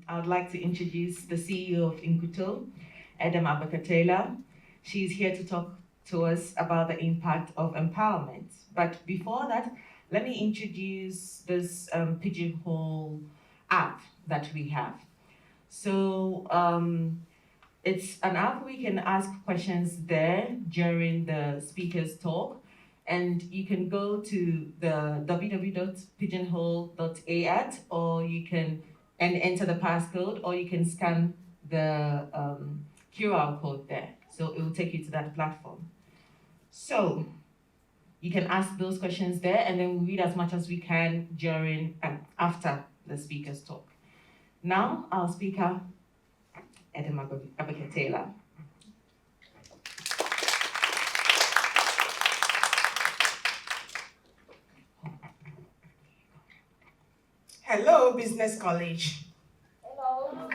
I would like to introduce the CEO of Inkuto, Edem Agbekey-Taylor. She's here to talk to us about the impact of empowerment. But before that, let me introduce this Pigeonhole app that we have. So it's an app we can ask questions there during the speaker's talk. And you can go to the www.pigeonhole.at or you can and enter the passcode, or you can scan the QR code there. So it will take you to that platform. So you can ask those questions there, and then we read as much as we can during and after the speaker's talk. Now, our speaker, Edem Agbekey-Taylor. Hello, Business College. Hello.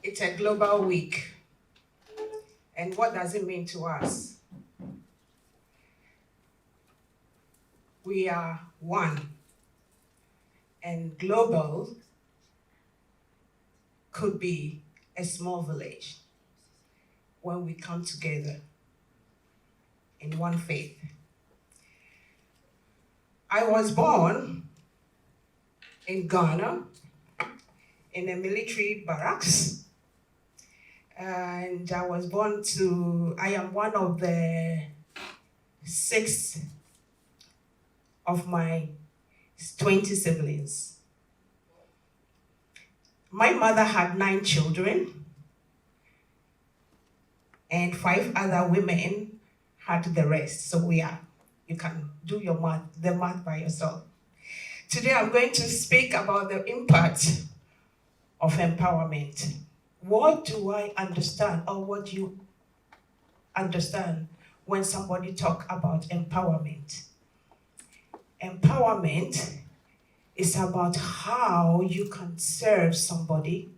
It's a global week. And what does it mean to us? We are one. And global could be a small village when we come together in one faith. I was born in Ghana in a military barracks. And I am one of the 6 of my 20 siblings. My mother had 9 children, and 5 other women had the rest. So you can do the math by yourself. Today I'm going to speak about the impact of empowerment. What do I understand, or what do you understand when somebody talk about empowerment? Empowerment is about how you can serve somebody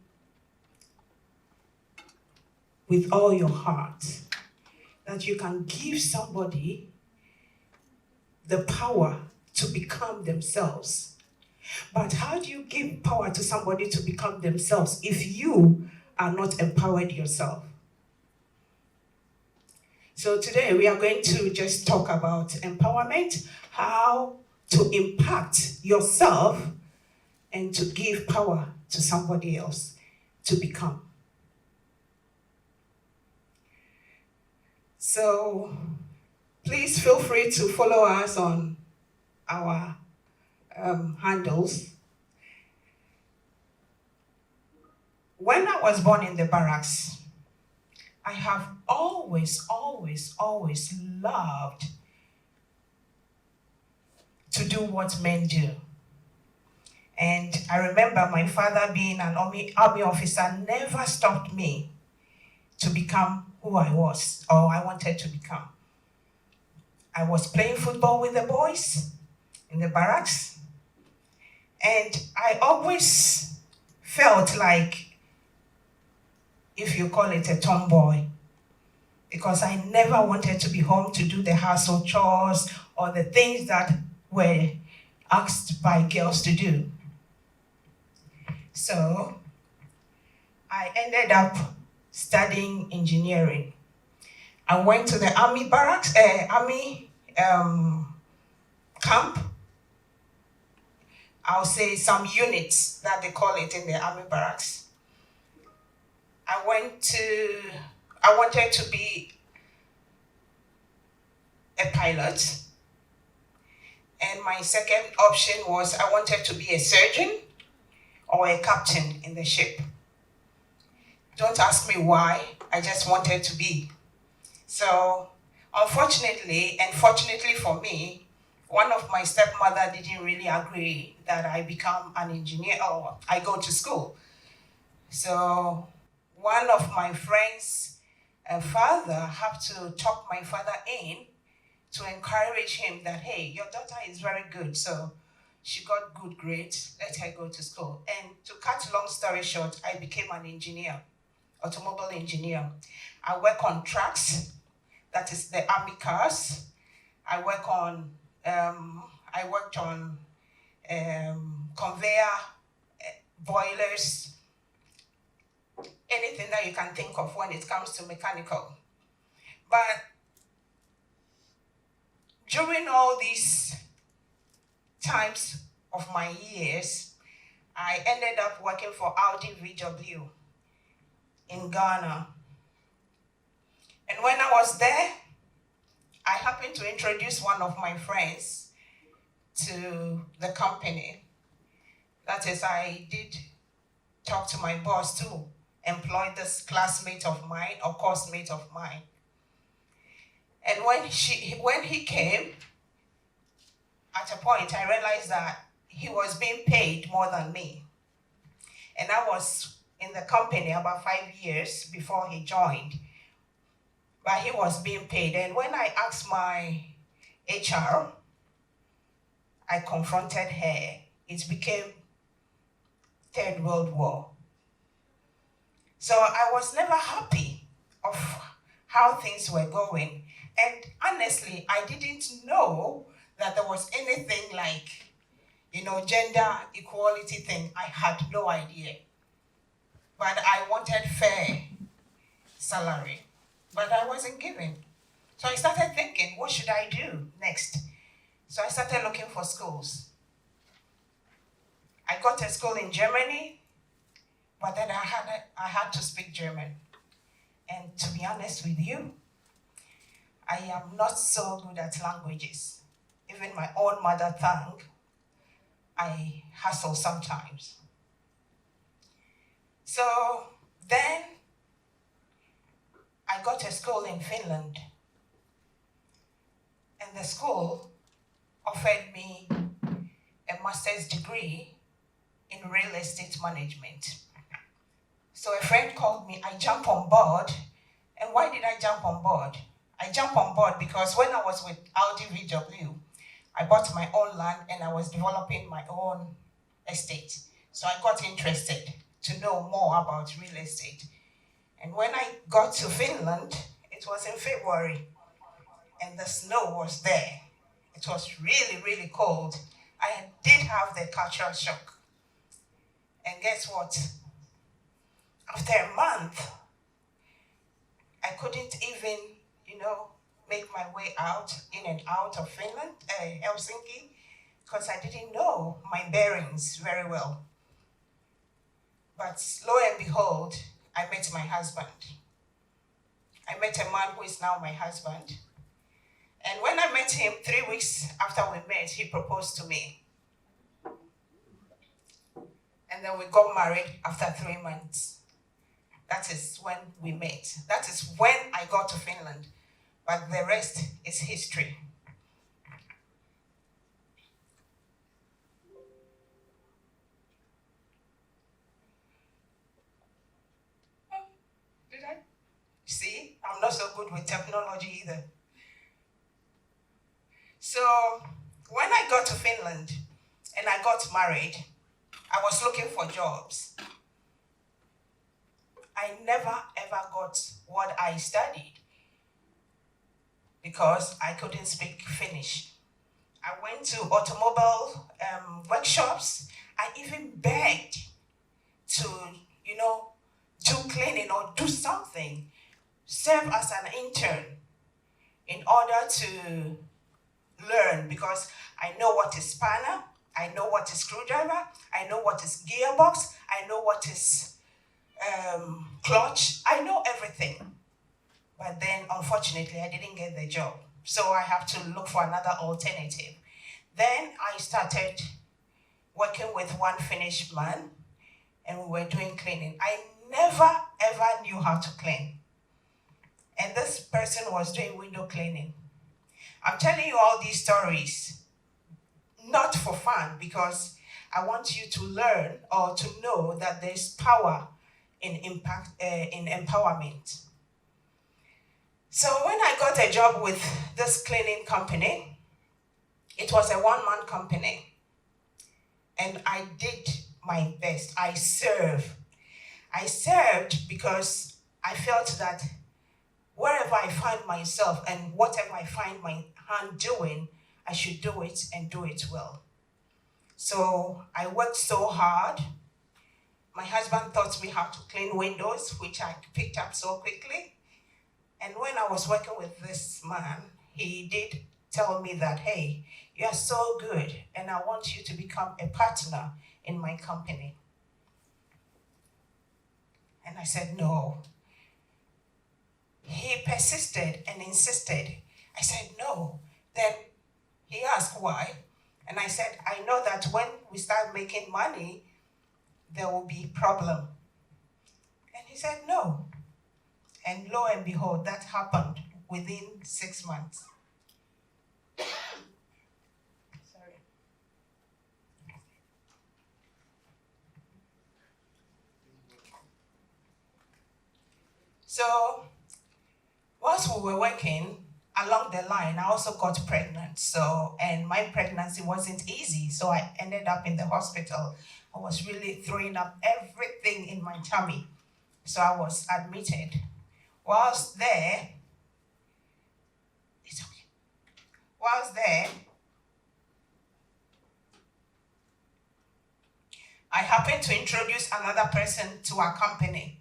with all your heart. That you can give somebody the power to become themselves. But how do you give power to somebody to become themselves if you are not empowered yourself? So today we are going to just talk about empowerment, how to impact yourself and to give power to somebody else to become. So please feel free to follow us on our handles. When I was born in the barracks, I have always loved to do what men do. And I remember my father being an army officer never stopped me to become who I was or I wanted to become. I was playing football with the boys in the barracks, and I always felt like, if you call it a tomboy, because I never wanted to be home to do the household chores or the things that were asked by girls to do. So I ended up studying engineering. I went to the army barracks, camp. I'll say some units that they call it in the army barracks. I wanted to be a pilot. And my second option was I wanted to be a surgeon or a captain in the ship. Don't ask me why, I just wanted to be. So unfortunately, and fortunately for me, one of my stepmother didn't really agree that I become an engineer or I go to school. So one of my friends' father had to talk my father in to encourage him that, hey, your daughter is very good, so she got good grades, let her go to school. And to cut long story short, I became an engineer, automobile engineer. I work on trucks, that is the army cars. I worked on conveyor, boilers, anything that you can think of when it comes to mechanical. But during all these times of my years, I ended up working for Audi VW in Ghana. And when I was there, I happened to introduce one of my friends to the company. That is, I did talk to my boss to employ this classmate of mine or coursemate of mine. And when he came, at a point I realized that he was being paid more than me. And I was in the company about 5 years before he joined. But he was being paid. And when I asked my HR, I confronted her. It became Third World War. So I was never happy of how things were going. And honestly, I didn't know that there was anything like, gender equality thing. I had no idea. But I wanted fair salary, but I wasn't given. So I started thinking, what should I do next? So I started looking for schools. I got a school in Germany, but then I had to speak German. And to be honest with you, I am not so good at languages. Even my own mother tongue, I hassle sometimes. So then I got a school in Finland. And the school offered me a master's degree in real estate management. So a friend called me, I jumped on board. And why did I jump on board? I jumped on board because when I was with Audi VW, I bought my own land and I was developing my own estate. So I got interested to know more about real estate. And when I got to Finland, it was in February, and the snow was there. It was really, really cold. I did have the cultural shock. And guess what? After a month, I couldn't even, make my way in and out of Finland, Helsinki, because I didn't know my bearings very well. But lo and behold, I met my husband. I met a man who is now my husband. And when I met him, 3 weeks after we met, he proposed to me. And then we got married after 3 months. That is when we met. That is when I got to Finland. But the rest is history. Did I? See, I'm not so good with technology either. So when I got to Finland and I got married, I was looking for jobs. I never ever got what I studied because I couldn't speak Finnish. I went to automobile workshops. I even begged to, do cleaning or do something, serve as an intern in order to learn, because I know what is spanner, I know what is screwdriver, I know what is gearbox, I know what is clutch, I know everything. But then, unfortunately, I didn't get the job. So I have to look for another alternative. Then I started working with one Finnish man, and we were doing cleaning. I never, ever knew how to clean. And this person was doing window cleaning. I'm telling you all these stories, not for fun, because I want you to learn or to know that there's power in empowerment. So when I got a job with this cleaning company, it was a one-man company. And I did my best. I served because I felt that wherever I find myself and whatever I find my hand doing, I should do it and do it well. So I worked so hard. My husband taught me how to clean windows, which I picked up so quickly. And when I was working with this man, he did tell me that, hey, you are so good, and I want you to become a partner in my company. And I said, no. He persisted and insisted. I said, no. Then he asked why. And I said, I know that when we start making money, there will be problem. And he said, no. And lo and behold, that happened within 6 months. Sorry. So, whilst we were working, along the line, I also got pregnant. So, and my pregnancy wasn't easy. So I ended up in the hospital. I was really throwing up everything in my tummy. So I was admitted. Whilst there, it's okay. Whilst there, I happened to introduce another person to our company.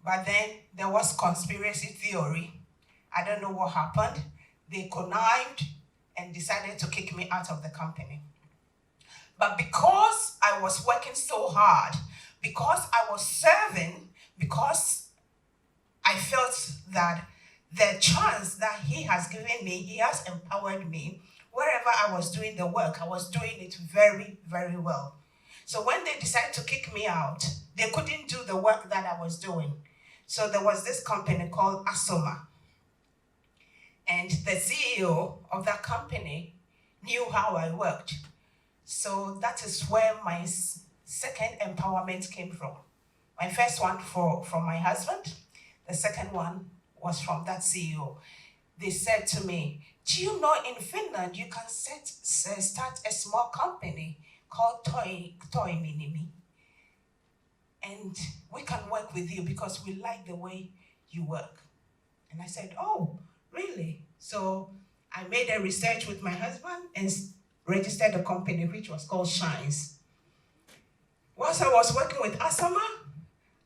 But then there was conspiracy theory. I don't know what happened. They connived and decided to kick me out of the company. But because I was working so hard, because I was serving, because I felt that the chance that he has given me, he has empowered me, wherever I was doing the work, I was doing it very, very well. So when they decided to kick me out, they couldn't do the work that I was doing. So there was this company called Asoma. And the CEO of that company knew how I worked. So that is where my second empowerment came from. My first one from my husband. The second one was from that CEO. They said to me, do you know in Finland you can start a small company called Toy Minimi? And we can work with you because we like the way you work. And I said, oh, really? So I made a research with my husband and registered a company which was called Shines. Whilst I was working with Asama,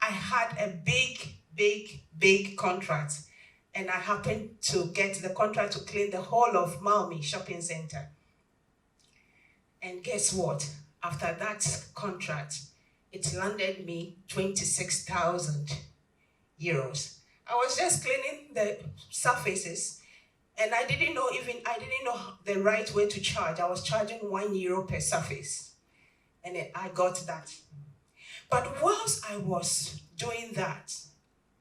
I had a big contract. And I happened to get the contract to clean the whole of Malmi shopping center. And guess what? After that contract, it landed me 26,000 euros. I was just cleaning the surfaces, and I didn't know the right way to charge. I was charging €1 per surface, and I got that. But whilst I was doing that,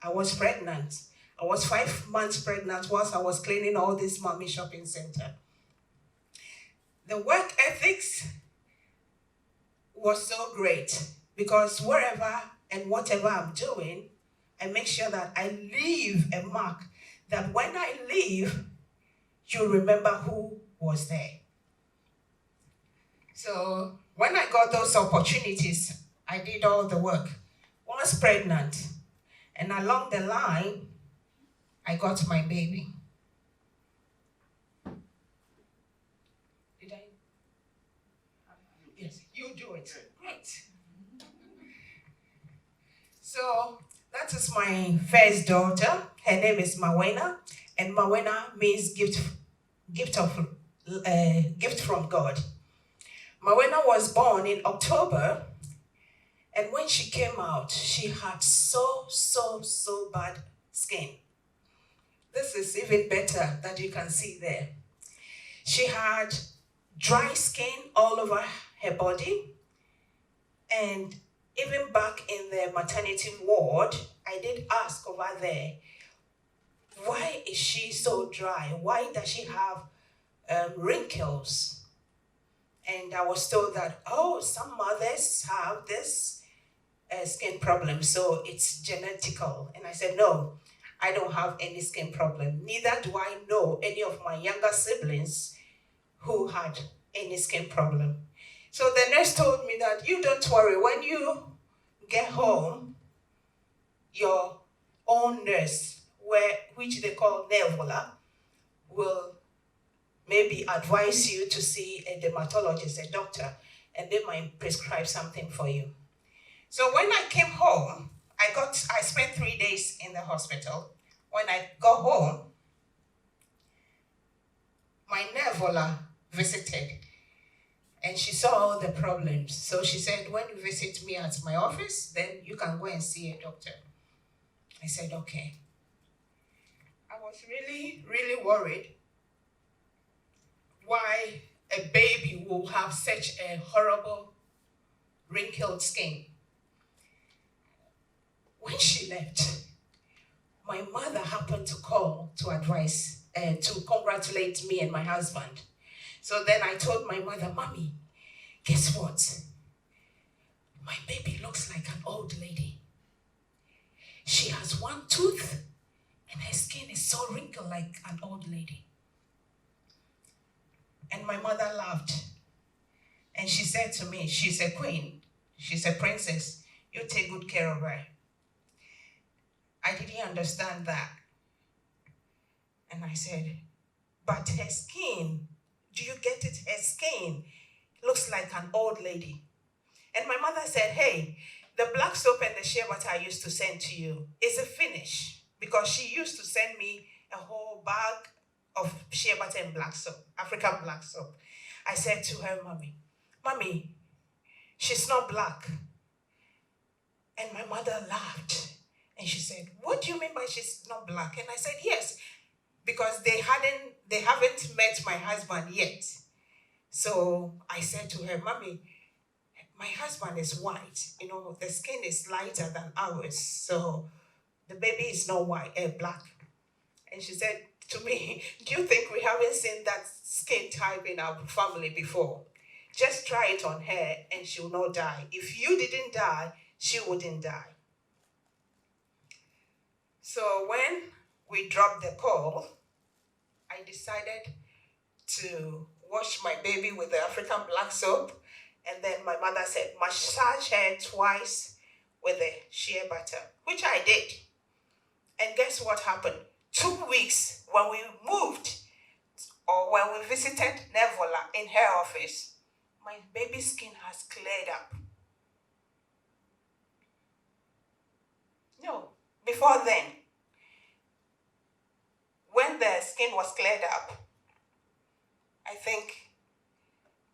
I was pregnant. I was 5 months pregnant whilst I was cleaning all this mommy shopping center. The work ethics was so great because wherever and whatever I'm doing, I make sure that I leave a mark that when I leave, you remember who was there. So when I got those opportunities, I did all the work. Was pregnant, and along the line, I got my baby. Did I? Yes, you do it. Great. So that is my first daughter. Her name is Mawena, and Mawena means gift from God. Mawena was born in October, and when she came out, she had so bad skin. This is even better that you can see there. She had dry skin all over her body, and even back in the maternity ward, I did ask over there, why is she so dry? Why does she have wrinkles? And I was told that, some mothers have this skin problem, so it's genetical. And I said, no, I don't have any skin problem. Neither do I know any of my younger siblings who had any skin problem. So the nurse told me that you don't worry, when you get home, your own nurse, which they call Nevola, will maybe advise you to see a dermatologist, a doctor, and they might prescribe something for you. So when I came home, I spent 3 days in the hospital. When I got home, my nervola visited, and she saw all the problems. So she said, when you visit me at my office, then you can go and see a doctor. I said, okay. I was really, really worried why a baby will have such a horrible wrinkled skin. When she left, my mother happened to call to advise, to congratulate me and my husband. So then I told my mother, Mommy, guess what? My baby looks like an old lady. She has one tooth and her skin is so wrinkled like an old lady. And my mother laughed. And she said to me, she's a queen, she's a princess, you take good care of her. I didn't understand that. And I said, but her skin, do you get it? Her skin looks like an old lady. And my mother said, hey, the black soap and the shea butter I used to send to you is a finish, because she used to send me a whole bag of shea butter and black soap, African black soap. I said to her, Mommy, she's not black. And my mother laughed. And she said, what do you mean by she's not black? And I said, yes, because they haven't met my husband yet. So I said to her, Mommy, my husband is white. You know, the skin is lighter than ours. So the baby is not black. And she said to me, do you think we haven't seen that skin type in our family before? Just try it on her and she will not die. If you didn't die, she wouldn't die. So when we dropped the call, I decided to wash my baby with the African black soap. And then my mother said, massage her twice with the shea butter, which I did. And guess what happened? 2 weeks when we moved, or when we visited Nevola in her office, my baby's skin has cleared up. No, before then, when the skin was cleared up, I think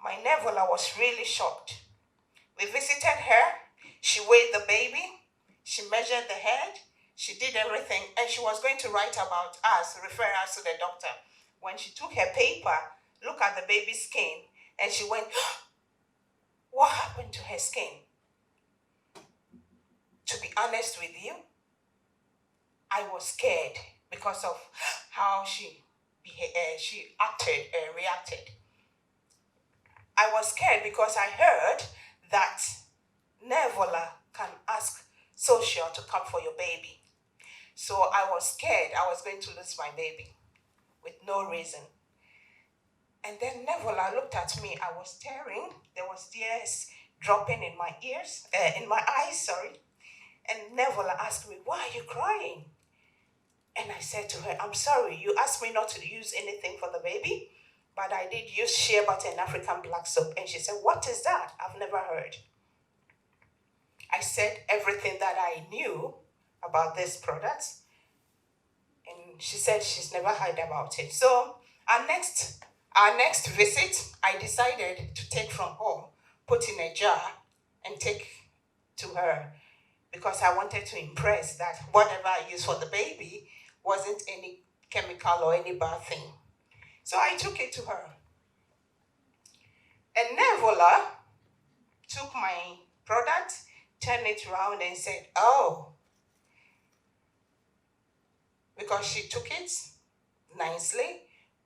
my Nevola was really shocked. We visited her, she weighed the baby, she measured the head, she did everything, and she was going to write about us, refer us to the doctor. When she took her paper, look at the baby's skin, and she went, what happened to her skin? To be honest with you, I was scared because of how she acted and reacted. I was scared because I heard that Nevola can ask Social to come for your baby. So I was scared I was going to lose my baby with no reason. And then Nevola looked at me. I was staring. There was tears dropping in my eyes. And Nevola asked me, why are you crying? And I said to her, I'm sorry, you asked me not to use anything for the baby, but I did use shea butter and African black soap. And she said, what is that? I've never heard. I said everything that I knew about this product. And she said she's never heard about it. So our next visit, I decided to take from home, put in a jar, and take to her, because I wanted to impress that whatever I used for the baby wasn't any chemical or any bad thing. So I took it to her. And Nevola took my product, turned it around and said, oh, because she took it nicely,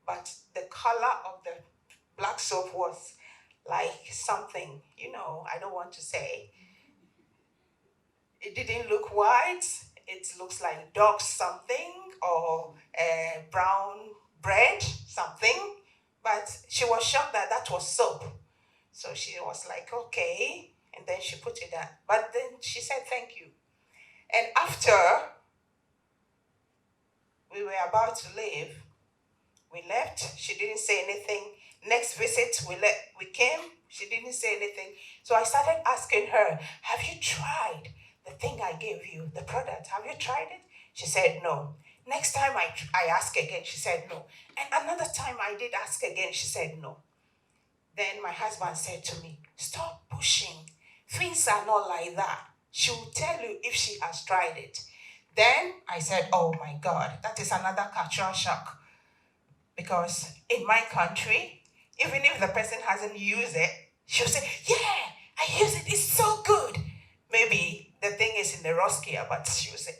but the color of the black soap was like something, I don't want to say. It didn't look white. It looks like dog something, or brown bread something. But she was shocked that that was soap. So she was like, okay. And then she put it down. But then she said, thank you. And after we were about to leave, we left. She didn't say anything. Next visit, we came. She didn't say anything. So I started asking her, have you tried the thing I gave you, the product? Have you tried it? She said no. Next time I asked again, she said no. And another time I did ask again, she said no. Then my husband said to me, stop pushing. Things are not like that. She will tell you if she has tried it. Then I said, oh my God, that is another cultural shock. Because in my country, even if the person hasn't used it, she'll say, yeah, I use it, it's so good. Maybe the thing is in the Roskia, but she'll say,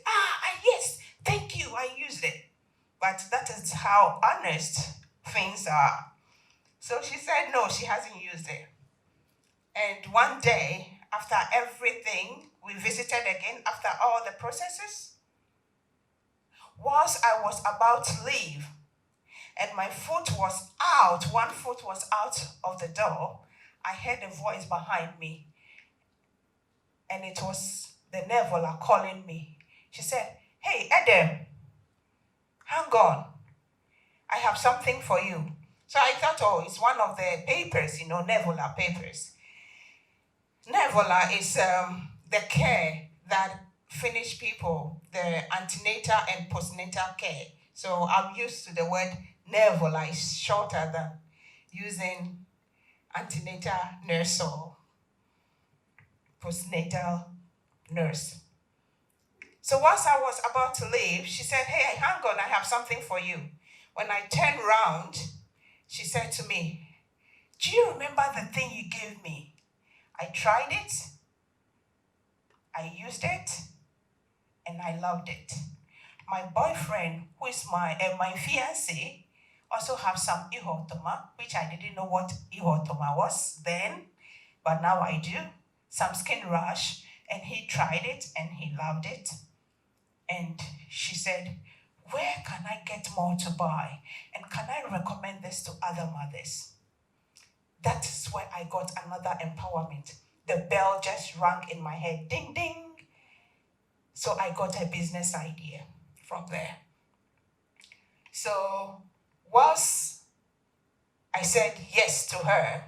yes, thank you, I used it. But that is how honest things are. So she said, no, she hasn't used it. And one day, after everything, we visited again, after all the processes. Whilst I was about to leave, and my foot was out, one foot was out of the door, I heard a voice behind me. And it was the Nevola calling me. She said, hey, Edem, hang on. I have something for you. So I thought, oh, it's one of the papers, Nevola papers. Nevola is the care that Finnish people, the antenatal and postnatal care. So I'm used to the word Nevola is shorter than using antenatal nurse or postnatal nurse. So once I was about to leave, she said, hey, hang on, I have something for you. When I turned round, she said to me, do you remember the thing you gave me? I tried it, I used it, and I loved it. My boyfriend, who is my fiancé, also have some ihotoma, which I didn't know what ihotoma was then, but now I do. Some skin rash, and he tried it and he loved it. And she said, where can I get more to buy? And can I recommend this to other mothers? That is where I got another empowerment. The bell just rang in my head, ding, ding. So I got a business idea from there. So whilst I said yes to her,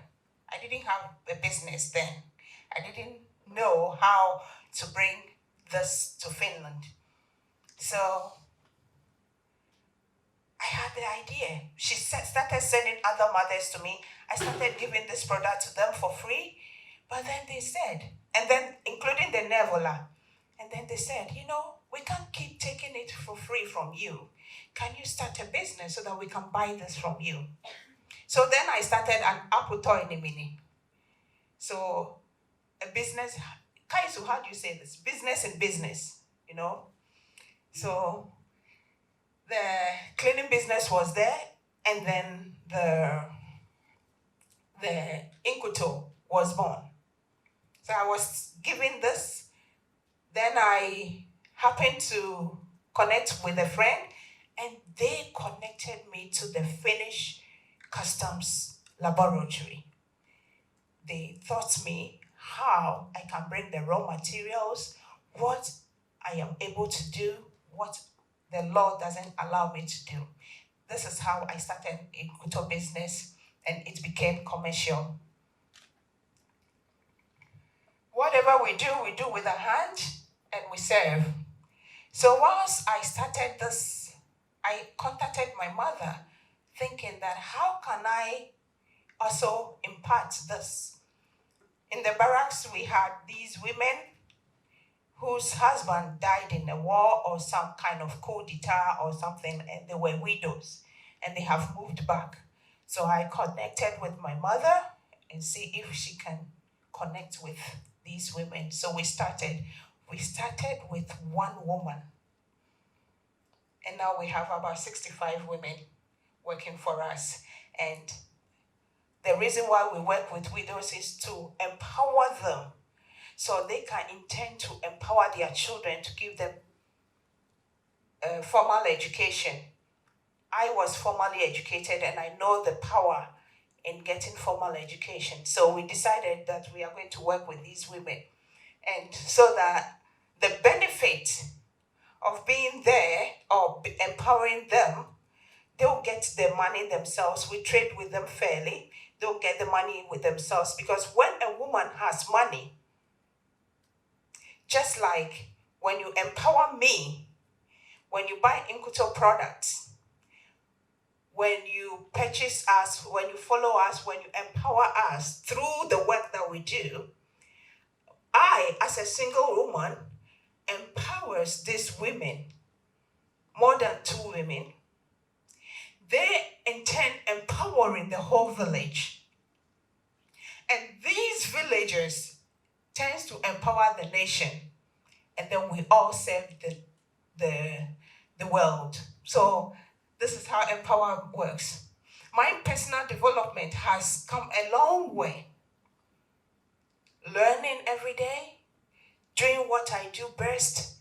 I didn't have a business then. I didn't know how to bring this to Finland. So I had the idea. She started sending other mothers to me. I started giving this product to them for free. But then they said, and then including the Nevola, and then they said, we can't keep taking it for free from you. Can you start a business so that we can buy this from you? So then I started an Akuto in a mini. So a business, Kaisu, how do you say this? Business in business, So the cleaning business was there, and then the Inkuto was born. So I was given this. Then I happened to connect with a friend, and they connected me to the Finnish Customs Laboratory. They taught me how I can bring the raw materials, what I am able to do, what the law doesn't allow me to do. This is how I started Inkuto business, and it became commercial. Whatever we do with a hand, and we serve. So once I started this, I contacted my mother, thinking that how can I also impart this? In the barracks, we had these women whose husband died in a war or some kind of coup d'etat or something, and they were widows, and they have moved back. So I connected with my mother and see if she can connect with these women. So we started with one woman. And now we have about 65 women working for us. And the reason why we work with widows is to empower them so they can intend to empower their children, to give them formal education. I was formally educated, and I know the power in getting formal education. So we decided that we are going to work with these women. And so that the benefit of being there or empowering them, they'll get the money themselves. We trade with them fairly. they'll get the money with themselves. Because when a woman has money, just like when you empower me, when you buy Inkuto products, when you purchase us, when you follow us, when you empower us through the work that we do, I, as a single woman, empowers these women, more than 2 women. They in turn empowering the whole village. And these villagers tends to empower the nation. And then we all serve the world. So this is how empower works. My personal development has come a long way. Learning every day, doing what I do best.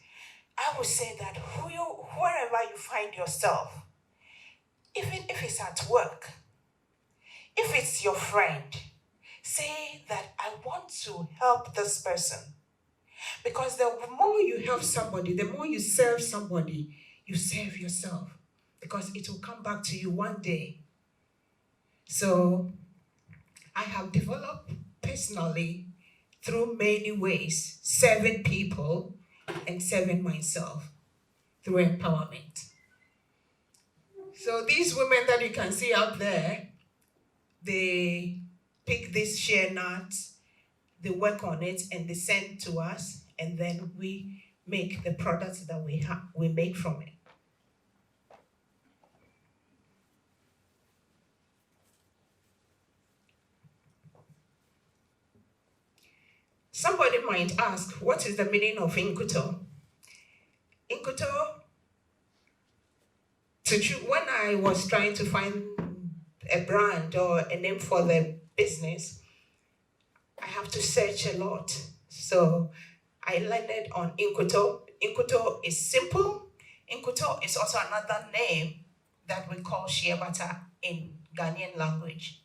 I would say that wherever you find yourself, even if it's at work, if it's your friend, say that I want to help this person. Because the more you help somebody, the more you serve somebody, you serve yourself. Because it will come back to you one day. So I have developed personally through many ways, serving people and serving myself through empowerment. So these women that you can see out there, they pick this shea nut, they work on it, and they send to us, and then we make the products that we make from it. Somebody might ask, what is the meaning of Inkuto? Inkuto, when I was trying to find a brand or a name for the business, I have to search a lot. So I landed on Inkuto. Inkuto is simple. Inkuto is also another name that we call shea butter in Ghanaian language.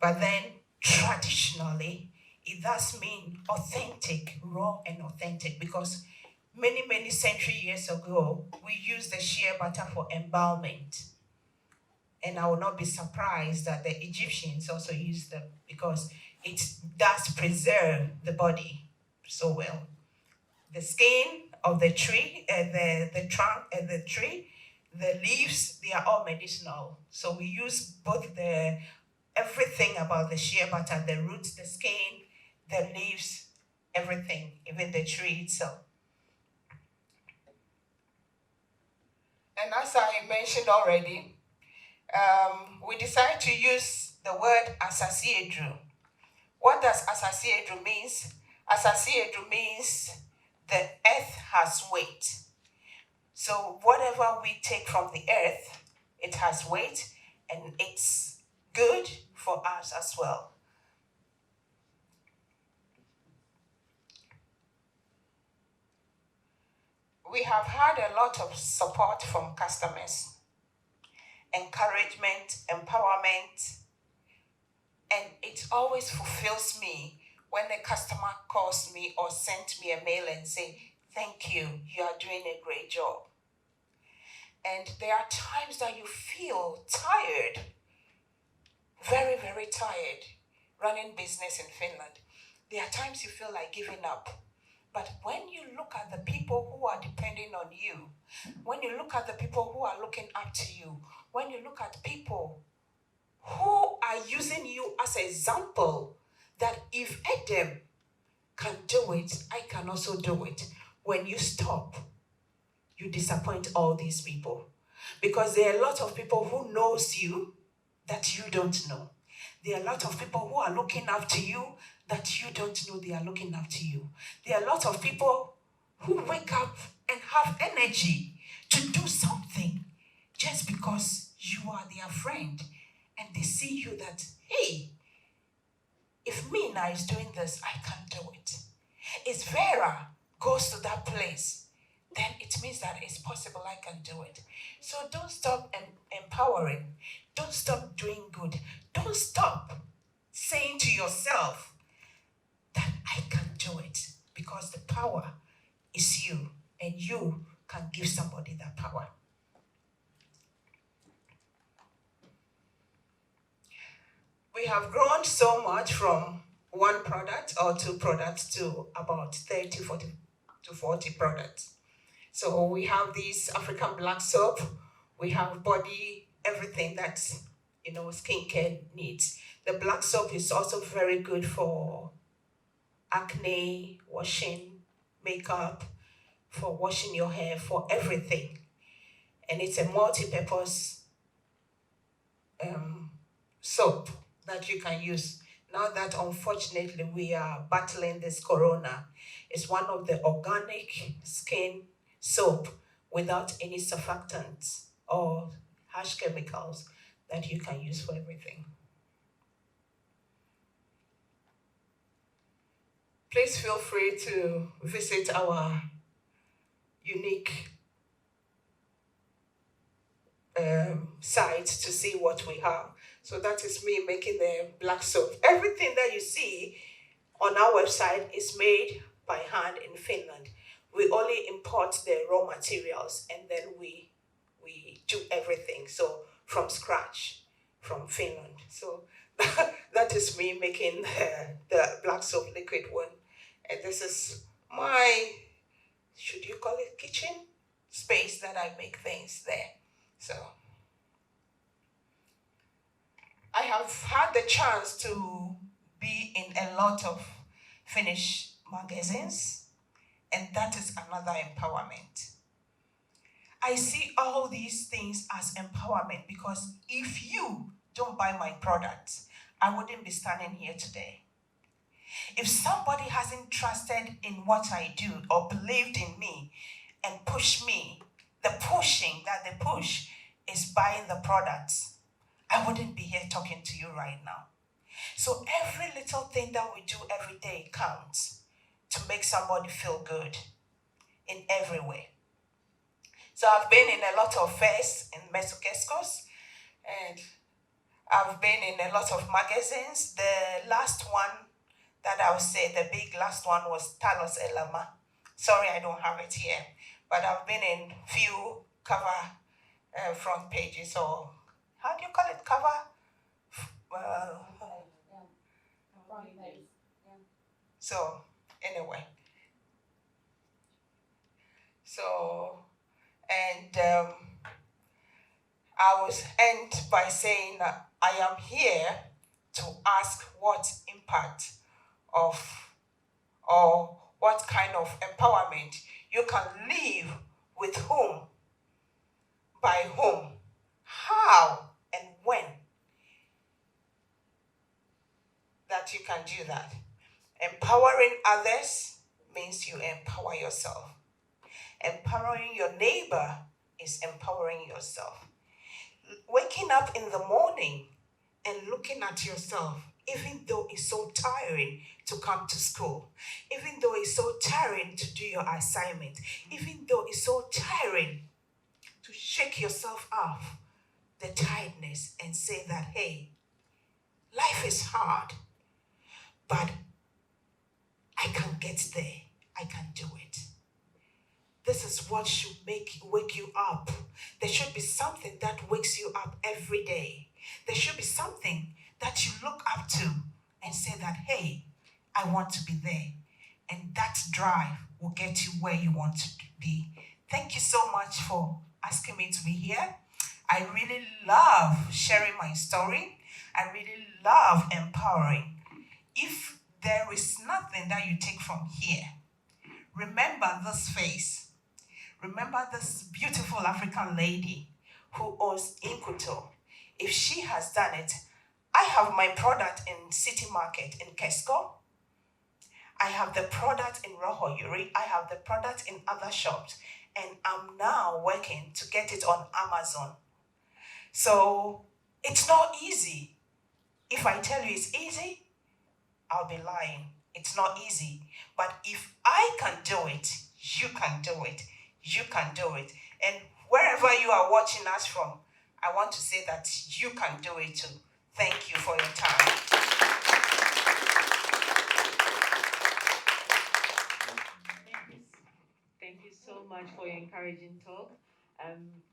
But then traditionally, it does mean authentic, raw and authentic, because many century years ago, we used the shea butter for embalmment. And I will not be surprised that the Egyptians also used them because it does preserve the body so well. The skin of the tree, the trunk and the tree, the leaves, they are all medicinal. So we use both everything about the shea butter, the roots, the skin, the leaves, everything, even the tree itself. And as I mentioned already, we decided to use the word asasiedru. What does asasiedru means? Asasiedru means the earth has weight. So whatever we take from the earth, it has weight and it's good for us as well. We have had a lot of support from customers, encouragement, empowerment, and it always fulfills me when a customer calls me or sends me a mail and say, thank you, you are doing a great job. And there are times that you feel tired, very tired, running business in Finland. There are times you feel like giving up. But when you look at the people who are depending on you, when you look at the people who are looking up to you, when you look at people who are using you as an example that if Edem can do it, I can also do it. When you stop, you disappoint all these people. Because there are a lot of people who knows you that you don't know. There are a lot of people who are looking after you that you don't know they are looking after you. There are a lot of people who wake up and have energy to do something just because you are their friend and they see you that, hey, if Mina is doing this, I can do it. If Vera goes to that place, then it means that it's possible I can do it. So don't stop empowering. Don't stop doing good. Don't stop saying to yourself that I can do it, because the power is you and you can give somebody that power. We have grown so much from one product or two products to about 30, 40 to 40 products. So we have this African black soap, we have body, everything that skincare needs. The black soap is also very good for acne, washing, makeup, for washing your hair, for everything. And it's a multi-purpose soap that you can use. Now that unfortunately we are battling this corona, it's one of the organic skin soap without any surfactants or harsh chemicals that you can use for everything. Please feel free to visit our unique site to see what we have. So that is me making the black soap. Everything that you see on our website is made by hand in Finland. We only import the raw materials and then we do everything. So from scratch, from Finland. So that is me making the black soap liquid one. And this is my, should you call it kitchen space that I make things there. So I have had the chance to be in a lot of Finnish magazines, and that is another empowerment. I see all these things as empowerment because if you don't buy my products, I wouldn't be standing here today. If somebody hasn't trusted in what I do or believed in me and pushed me, the pushing that they push is buying the products, I wouldn't be here talking to you right now. So every little thing that we do every day counts to make somebody feel good in every way. So I've been in a lot of fairs in Mesukeskos, and I've been in a lot of magazines. The last one that I would say, the big last one was Talos Elama. Sorry, I don't have it here, but I've been in few cover front pages, or how do you call it, cover? So anyway, and I was end by saying that I am here to ask what impact of or what kind of empowerment you can live with whom, by whom, how, and when that you can do that. Empowering others means you empower yourself. Empowering your neighbor is empowering yourself. Waking up in the morning and looking at yourself, even though it's so tiring to come to school, even though it's so tiring to do your assignment, even though it's so tiring to shake yourself off the tiredness and say that, hey, life is hard, but I can get there. I can do it. This is what should wake you up. There should be something that wakes you up every day. There should be something that you look up to and say that, hey, I want to be there. And that drive will get you where you want to be. Thank you so much for asking me to be here. I really love sharing my story. I really love empowering. If there is nothing that you take from here, remember this face. Remember this beautiful African lady who owns Inkuto. If she has done it, I have my product in City Market in Kesko. I have the product in Roho Yuri. I have the product in other shops. And I'm now working to get it on Amazon. So it's not easy. If I tell you it's easy, I'll be lying. It's not easy. But if I can do it, you can do it. You can do it. And wherever you are watching us from, I want to say that you can do it too. Thank you for your time. Thank you so much for your encouraging talk.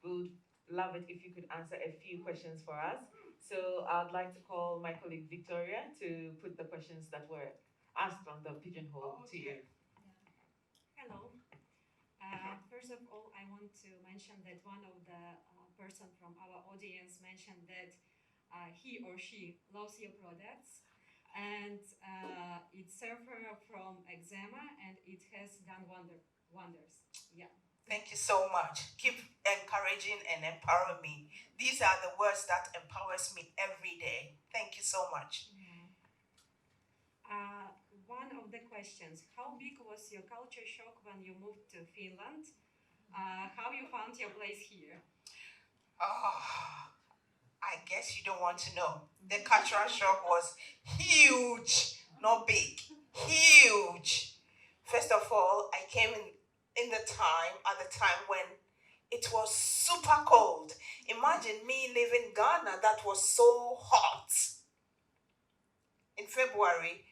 We would love it if you could answer a few questions for us. So I'd like to call my colleague Victoria to put the questions that were asked on the pigeonhole to you. Hello. First of all, I want to mention that one of the person from our audience mentioned that he or she loves your products, and it suffer from eczema, and it has done wonders. Yeah. Thank you so much. Keep encouraging and empowering me. These are the words that empowers me every day. Thank you so much. One of the questions: how big was your culture shock when you moved to Finland? How you found your place here? Oh, I guess you don't want to know. The cultural shock was huge, not big, huge. First of all, I came in the time, at the time when it was super cold. Imagine me living Ghana that was so hot. In February,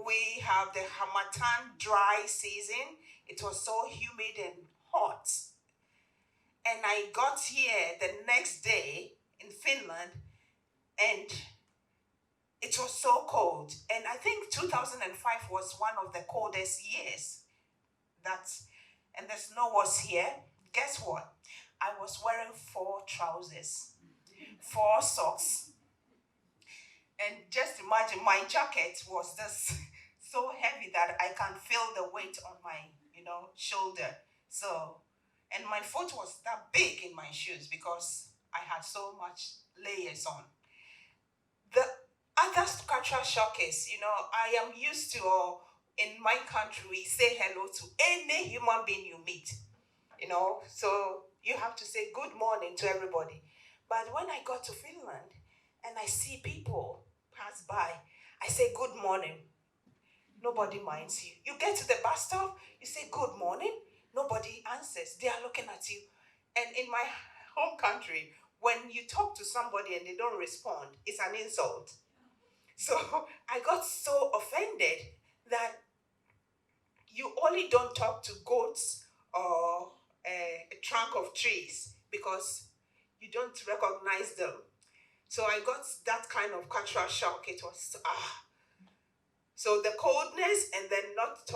we have the Hamatan dry season. It was so humid and hot. And I got here the next day in Finland, and it was so cold. And I think 2005 was one of the coldest years. And the snow was here. Guess what? I was wearing 4 trousers, 4 socks. And just imagine my jacket was this so heavy that I can feel the weight on my, shoulder. So, and my foot was that big in my shoes because I had so much layers on. The other cultural shock is, I am used to, or in my country, we say hello to any human being you meet, so you have to say good morning to everybody. But when I got to Finland and I see people pass by, I say good morning. Nobody minds you. You get to the bus stop, you say good morning, nobody answers. They are looking at you. And in my home country, when you talk to somebody and they don't respond, it's an insult. So I got so offended that you only don't talk to goats or a trunk of trees because you don't recognize them. So I got that kind of cultural shock. It was, So the coldness and then not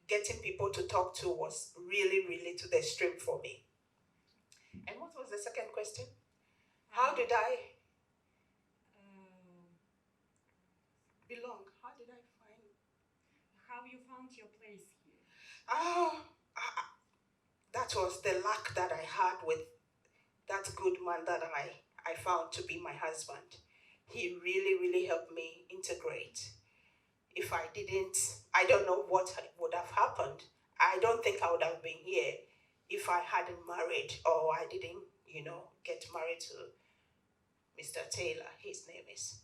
getting people to talk to was really, really to the extreme for me. And what was the second question? How did I belong? How did I find? How you found your place here? That was the luck that I had with that good man that I found to be my husband. He really, really helped me integrate. If I didn't, I don't know what would have happened. I don't think I would have been here if I hadn't married or I didn't, get married to Mr. Taylor, his name is.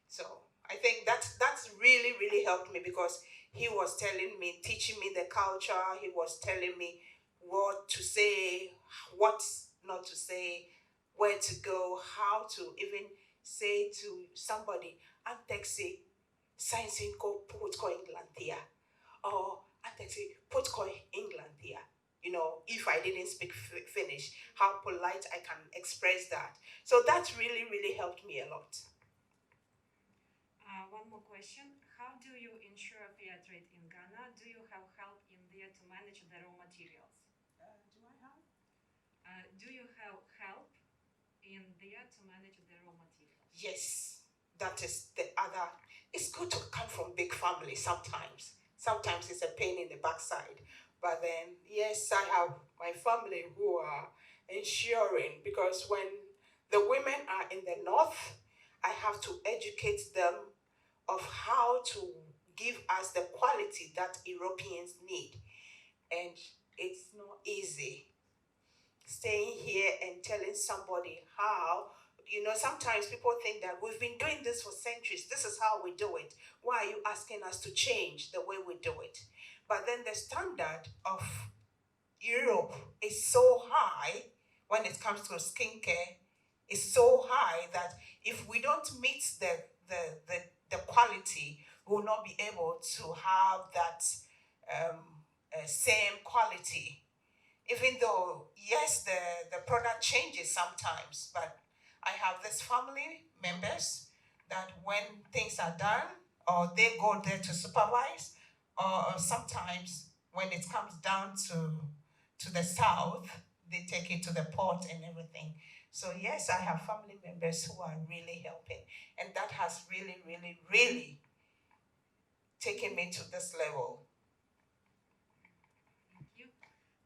So I think that's really, really helped me because he was telling me, teaching me the culture. He was telling me what to say, what not to say, where to go, how to even say to somebody, I'm taxi, science in put England here. Or I'm taxi, put England here. If I didn't speak Finnish, how polite I can express that. So that really, really helped me a lot. One more question. How do you ensure fair trade in Ghana? Do you have help in there to manage the raw materials? Do I have? Do you have help in there to manage the raw materials? Yes, that is the other. It's good to come from big family sometimes. Sometimes it's a pain in the backside. But then, yes, I have my family who are ensuring because when the women are in the north, I have to educate them of how to give us the quality that Europeans need. And it's not easy staying here and telling somebody how. Sometimes people think that we've been doing this for centuries. This is how we do it. Why are you asking us to change the way we do it? But then the standard of Europe is so high when it comes to skincare. It's so high that if we don't meet the quality, we will not be able to have that same quality. Even though, yes, the product changes sometimes, but I have these family members that when things are done, or they go there to supervise, or sometimes when it comes down to the south, they take it to the port and everything. So yes, I have family members who are really helping, and that has really, really, really taken me to this level. Thank you.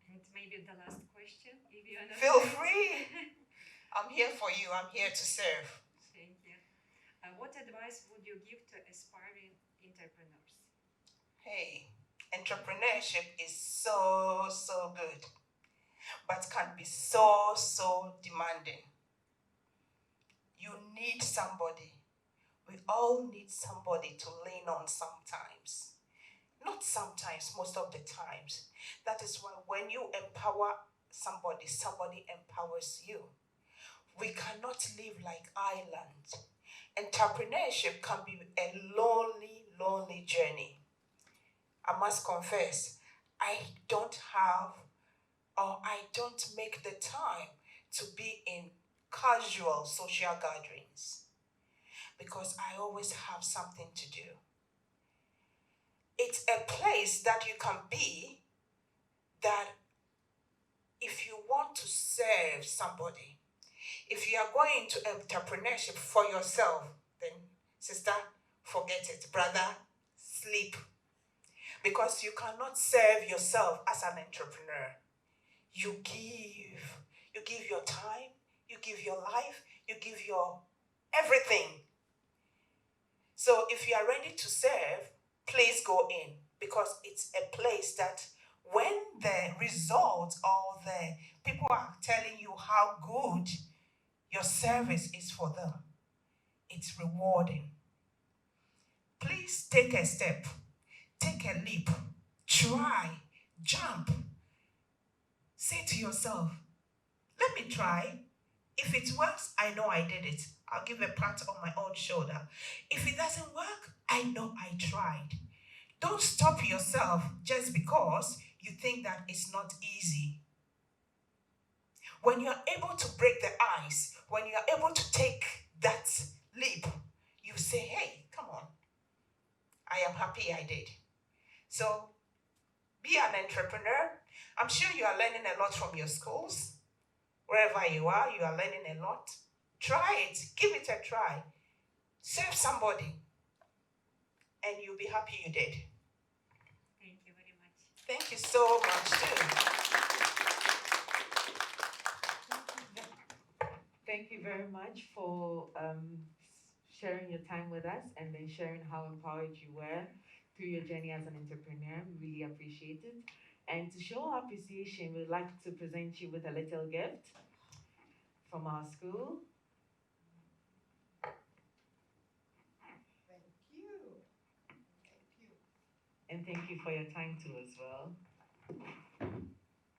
And maybe the last question, if you understand. Feel free. I'm here for you. I'm here to serve. Thank you. What advice would you give to aspiring entrepreneurs? Hey, entrepreneurship is so, so good, but can be so, so demanding. You need somebody. We all need somebody to lean on sometimes. Not sometimes, most of the times. That is why when you empower somebody, somebody empowers you. We cannot live like islands. Entrepreneurship can be a lonely, lonely journey. I must confess, I don't make the time to be in casual social gatherings because I always have something to do. It's a place that you can be that if you want to serve somebody, if you are going into entrepreneurship for yourself, then sister, forget it. Brother, sleep. Because you cannot serve yourself as an entrepreneur. You give your time, you give your life, you give your everything. So if you are ready to serve, please go in because it's a place that when the results or the people are telling you how good your service is for them, it's rewarding. Please take a step, take a leap, try, jump. Say to yourself, let me try. If it works, I know I did it. I'll give a pat on my own shoulder. If it doesn't work, I know I tried. Don't stop yourself just because you think that it's not easy. When you're able to break the ice, when you're able to take that leap, you say, hey, come on. I am happy I did. So be an entrepreneur. I'm sure you are learning a lot from your schools. Wherever you are learning a lot. Try it. Give it a try. Serve somebody. And you'll be happy you did. Thank you very much. Thank you so much, too. Thank you very much for sharing your time with us and then sharing how empowered you were through your journey as an entrepreneur. We really appreciate it. And to show our appreciation, we'd like to present you with a little gift from our school. Thank you. Thank you. And thank you for your time too as well.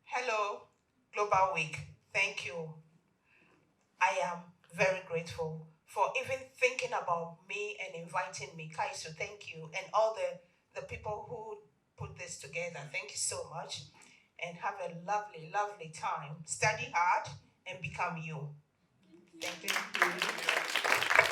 Hello, Global Week. Thank you. I am very grateful for even thinking about me and inviting me. Kaisu, thank you. And all the people who put this together. Thank you so much. And have a lovely, lovely time. Study hard and become you. Thank you.